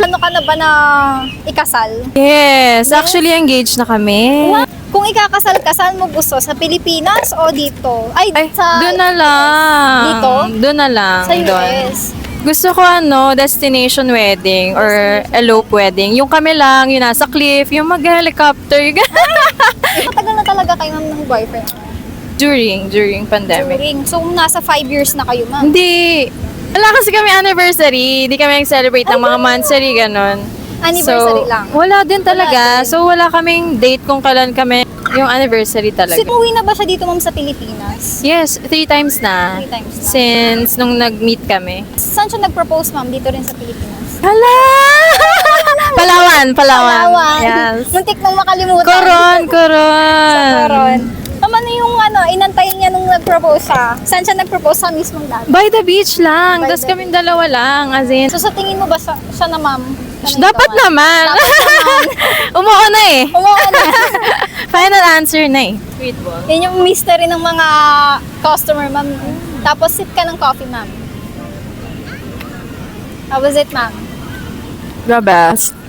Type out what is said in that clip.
Ano ka na ba na ikasal? Yes, actually engaged na kami. Kung ikakasal ka, saan mo gusto? Sa Pilipinas o dito? Ay, Ay, sa doon na lang. Dito? Doon na lang. Sa doon. US. Gusto ko destination wedding or elope wedding. Yung kami lang, yung nasa cliff, yung mag-helicopter. Matagal na talaga kayo ma'am ng boyfriend? during pandemic. So, nasa 5 years na kayo ma'am? Hindi. Wala kasi kami anniversary. Hindi kami nag-celebrate ng mga monthsary, ganon. Anniversary lang? Wala din talaga. din. So, wala kaming date kung kailan kami yung anniversary talaga. So, umuwi na ba siya dito ma'am sa Pilipinas? Yes, 3 times na. 3 times na. Since nung nag-meet kami. Saan siya nag-propose ma'am? Dito rin sa Pilipinas? Hala! Palawan. Yes. Muntik nang makalimutan. Coron. Sa Coron. Tama na yung inantayin niya nung nag-propose siya. Saan siya nag-propose sa mismong dati? By the beach lang. By Tapos the kaming dalawa lang. As in, So, sa tingin mo ba siya na ma'am? Siya na dapat ikaw, ma'am? naman. Dapat naman. Umuo na eh. Umuha na. Final answer na eh. Sweet ball. Yan yung mystery ng mga customer, ma'am. Tapos sip ka ng coffee, ma'am. How was it, ma'am? The best.